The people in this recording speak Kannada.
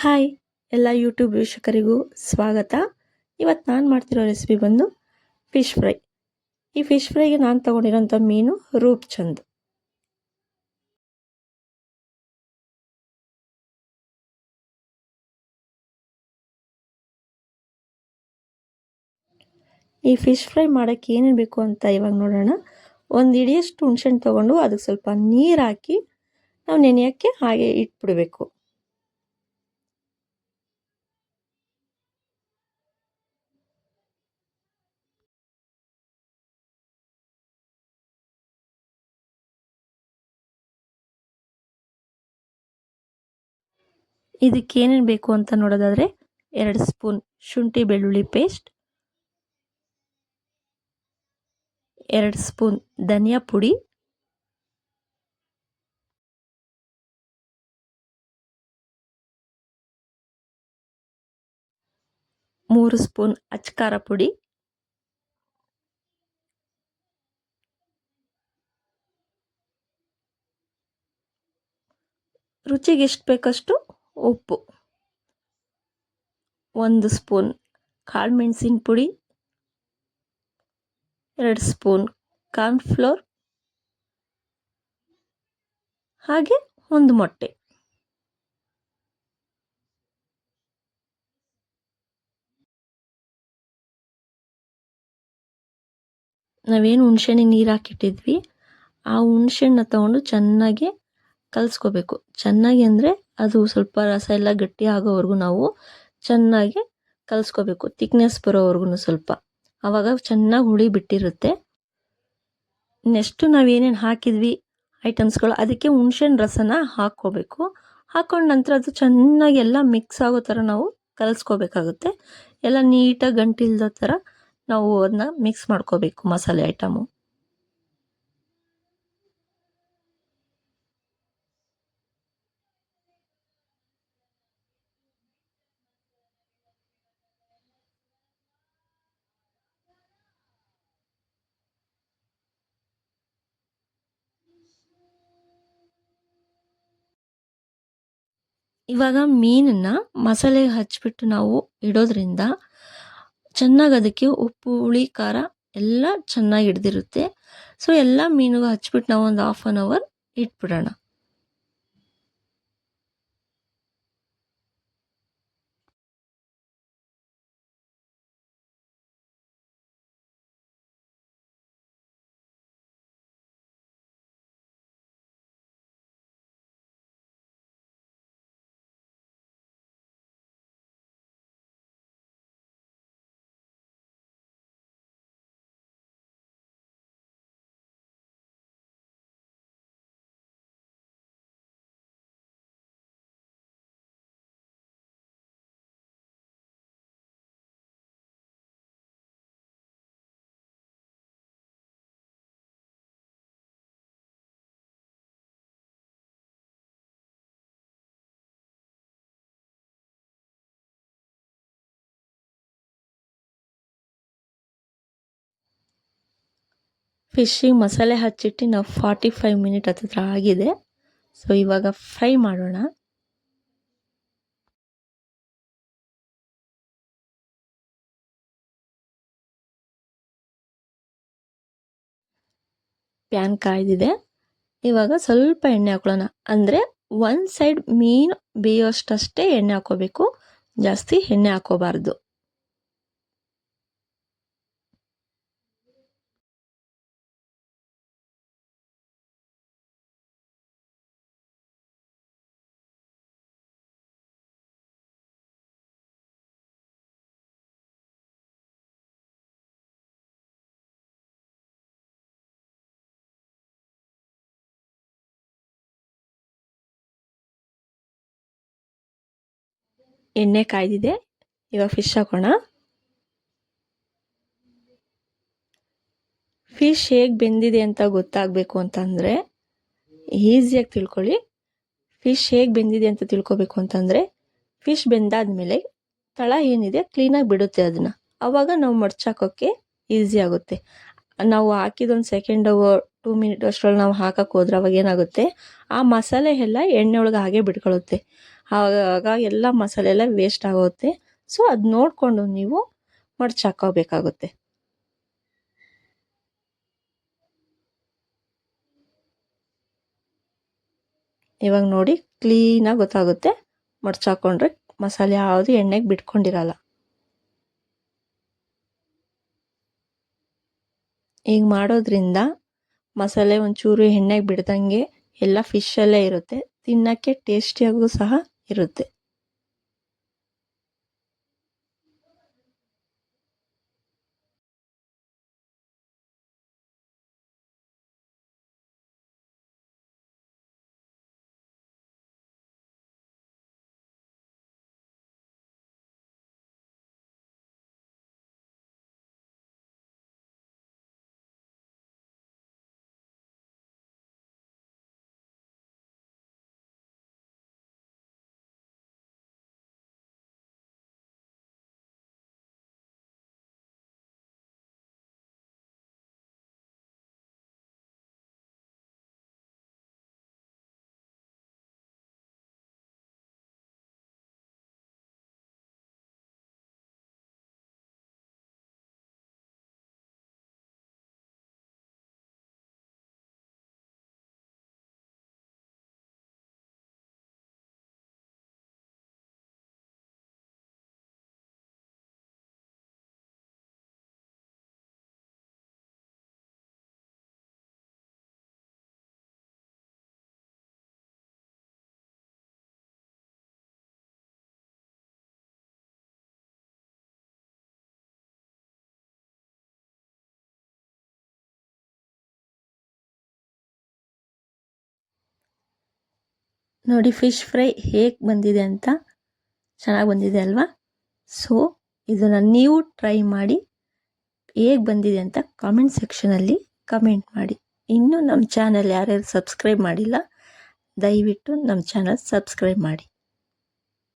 ಹಾಯ್ ಎಲ್ಲ ಯೂಟ್ಯೂಬ್ ವೀಕ್ಷಕರಿಗೂ ಸ್ವಾಗತ. ಇವತ್ತು ನಾನು ಮಾಡ್ತಿರೋ ರೆಸಿಪಿ ಬಂದು ಫಿಶ್ ಫ್ರೈ. ಈ ಫಿಶ್ ಫ್ರೈಗೆ ನಾನು ತೊಗೊಂಡಿರೋಂಥ ಮೀನು ರೂಪ್ಚಂದ್. ಈ ಫಿಶ್ ಫ್ರೈ ಮಾಡೋಕ್ಕೆ ಏನೇನು ಬೇಕು ಅಂತ ಇವಾಗ ನೋಡೋಣ. ಒಂದು ಹಿಡಿಯಷ್ಟು ಹುಣಸೆಹಣ್ಣು ತೊಗೊಂಡು ಅದಕ್ಕೆ ಸ್ವಲ್ಪ ನೀರು ಹಾಕಿ ನಾವು ನೆನೆಯೋಕ್ಕೆ ಹಾಗೆ ಇಟ್ಬಿಡಬೇಕು. ಇದಕ್ಕೆ ಏನೇನು ಬೇಕು ಅಂತ ನೋಡೋದಾದರೆ 2 ಸ್ಪೂನ್ ಶುಂಠಿ ಬೆಳ್ಳುಳ್ಳಿ ಪೇಸ್ಟ್, 2 ಸ್ಪೂನ್ ಧನಿಯಾ ಪುಡಿ, 3 ಸ್ಪೂನ್ ಅಚ್ಕಾರ ಪುಡಿ, ರುಚಿಗೆ ಎಷ್ಟು ಬೇಕಷ್ಟು ಉಪ್ಪು, 1 ಸ್ಪೂನ್ ಕಾಳು ಮೆಣಸಿನ ಪುಡಿ, 2 ಸ್ಪೂನ್ ಕಾರ್ನ್ಫ್ಲೋರ್, ಹಾಗೆ 1 ಮೊಟ್ಟೆ. ನಾವೇನು ಹುಣಸೆಹಣ್ಣಿಗೆ ನೀರು ಹಾಕಿಟ್ಟಿದ್ವಿ ಆ ಹುಣಸೆಹಣ್ಣ ತಗೊಂಡು ಚೆನ್ನಾಗಿ ಕಲಿಸ್ಕೋಬೇಕು. ಚೆನ್ನಾಗಿ ಅಂದರೆ ಅದು ಸ್ವಲ್ಪ ರಸ ಎಲ್ಲ ಗಟ್ಟಿ ಆಗೋವರೆಗೂ ನಾವು ಚೆನ್ನಾಗಿ ಕಲಿಸ್ಕೋಬೇಕು, ತಿಕ್ನೆಸ್ ಬರೋವರೆಗೂ ಸ್ವಲ್ಪ. ಆವಾಗ ಚೆನ್ನಾಗಿ ಹುಳಿ ಬಿಟ್ಟಿರುತ್ತೆ. ನೆಕ್ಸ್ಟು ನಾವೇನೇನು ಹಾಕಿದ್ವಿ ಐಟಮ್ಸ್ಗಳು ಅದಕ್ಕೆ ಹುಣಸೆಹಣ್ಣು ರಸನ ಹಾಕ್ಕೋಬೇಕು. ಹಾಕ್ಕೊಂಡ ನಂತರ ಅದು ಚೆನ್ನಾಗಿ ಎಲ್ಲ ಮಿಕ್ಸ್ ಆಗೋ ಥರ ನಾವು ಕಲಿಸ್ಕೋಬೇಕಾಗುತ್ತೆ. ಎಲ್ಲ ನೀಟಾಗಿ ಗಂಟಿಲ್ದೋ ಥರ ನಾವು ಅದನ್ನ ಮಿಕ್ಸ್ ಮಾಡ್ಕೋಬೇಕು ಮಸಾಲೆ ಐಟಮು. ಇವಾಗ ಮೀನನ್ನ ಮಸಾಲೆಗೆ ಹಚ್ಬಿಟ್ಟು ನಾವು ಇಡೋದ್ರಿಂದ ಚೆನ್ನಾಗಿ ಅದಕ್ಕೆ ಉಪ್ಪು ಹುಳಿ ಖಾರ ಎಲ್ಲ ಚೆನ್ನಾಗಿ ಹಿಡ್ದಿರುತ್ತೆ. ಸೊ ಎಲ್ಲ ಮೀನಿಗೆ ಹಚ್ಬಿಟ್ಟು ನಾವು ಒಂದು 1/2 ಅವರ್ ಇಟ್ಬಿಡೋಣ. ಫಿಶ್ಶಿಗೆ ಮಸಾಲೆ ಹಚ್ಚಿಟ್ಟು ನಾವು 45 ಮಿನಿಟ್ ಹತ್ತಿರ ಆಗಿದೆ. ಸೊ ಇವಾಗ ಫ್ರೈ ಮಾಡೋಣ. ಪ್ಯಾನ್ ಕಾಯ್ದಿದೆ. ಇವಾಗ ಸ್ವಲ್ಪ ಎಣ್ಣೆ ಹಾಕೊಳ್ಳೋಣ. ಅಂದರೆ 1 ಸೈಡ್ ಮೀನು ಬೇಯೋಷ್ಟಷ್ಟೇ ಎಣ್ಣೆ ಹಾಕೋಬೇಕು, ಜಾಸ್ತಿ ಎಣ್ಣೆ ಹಾಕೋಬಾರ್ದು. ಎಣ್ಣೆ ಕಾಯ್ದಿದೆ. ಇವಾಗ ಫಿಶ್ ಹಾಕೋಣ. ಫಿಶ್ ಹೇಗೆ ಬೆಂದಿದೆ ಅಂತ ಗೊತ್ತಾಗಬೇಕು ಅಂತಂದರೆ ಈಸಿಯಾಗಿ ತಿಳ್ಕೊಳ್ಳಿ. ಫಿಶ್ ಹೇಗೆ ಬೆಂದಿದೆ ಅಂತ ತಿಳ್ಕೊಬೇಕು ಅಂತಂದರೆ ಫಿಶ್ ಬೆಂದಾದ್ಮೇಲೆ ತಳ ಏನಿದೆ ಕ್ಲೀನಾಗಿ ಬಿಡುತ್ತೆ ಅದನ್ನು. ಆವಾಗ ನಾವು ಮಡ್ಚಾಕೋಕ್ಕೆ ಈಸಿ ಆಗುತ್ತೆ. ನಾವು ಹಾಕಿದೊಂದು ಸೆಕೆಂಡ್ 2 ಮಿನಿಟ್ ಅಷ್ಟರಲ್ಲಿ ನಾವು ಹಾಕಕ್ಕೆ ಹೋದ್ರೆ ಅವಾಗ ಏನಾಗುತ್ತೆ, ಆ ಮಸಾಲೆ ಎಲ್ಲ ಎಣ್ಣೆ ಒಳಗೆ ಹಾಗೆ ಬಿಟ್ಕೊಳ್ಳುತ್ತೆ. ಆವಾಗ ಎಲ್ಲ ಮಸಾಲೆ ಎಲ್ಲ ವೇಸ್ಟ್ ಆಗುತ್ತೆ. ಸೊ ಅದು ನೋಡಿಕೊಂಡು ನೀವು ಮಡ್ಚಾಕೋಬೇಕಾಗುತ್ತೆ. ಇವಾಗ ನೋಡಿ ಕ್ಲೀನಾಗಿ ಗೊತ್ತಾಗುತ್ತೆ. ಮಡ್ಚಾಕೊಂಡ್ರೆ ಮಸಾಲೆ ಯಾವುದು ಎಣ್ಣೆಗೆ ಬಿಟ್ಕೊಂಡಿರಲ್ಲ. ಈಗ ಮಾಡೋದ್ರಿಂದ ಮಸಾಲೆ ಒಂಚೂರು ಎಣ್ಣೆಗೆ ಬಿಡ್ದಂಗೆ ಎಲ್ಲ ಫಿಶಲ್ಲೇ ಇರುತ್ತೆ. ತಿನ್ನೋಕ್ಕೆ ಟೇಸ್ಟಿಯಾಗೂ ಸಹ ಇರುತ್ತೆ. ನೋಡಿ ಫಿಶ್ ಫ್ರೈ ಹೇಗೆ ಬಂದಿದೆ ಅಂತ. ಚೆನ್ನಾಗಿ ಬಂದಿದೆ ಅಲ್ವಾ? ಸೊ ಇದನ್ನು ನೀವು ಟ್ರೈ ಮಾಡಿ ಹೇಗೆ ಬಂದಿದೆ ಅಂತ ಕಾಮೆಂಟ್ ಸೆಕ್ಷನಲ್ಲಿ ಕಮೆಂಟ್ ಮಾಡಿ. ಇನ್ನೂ ನಮ್ಮ ಚಾನಲ್ ಯಾರ್ಯಾರು ಸಬ್ಸ್ಕ್ರೈಬ್ ಮಾಡಿಲ್ಲ ದಯವಿಟ್ಟು ನಮ್ಮ ಚಾನಲ್ ಸಬ್ಸ್ಕ್ರೈಬ್ ಮಾಡಿ.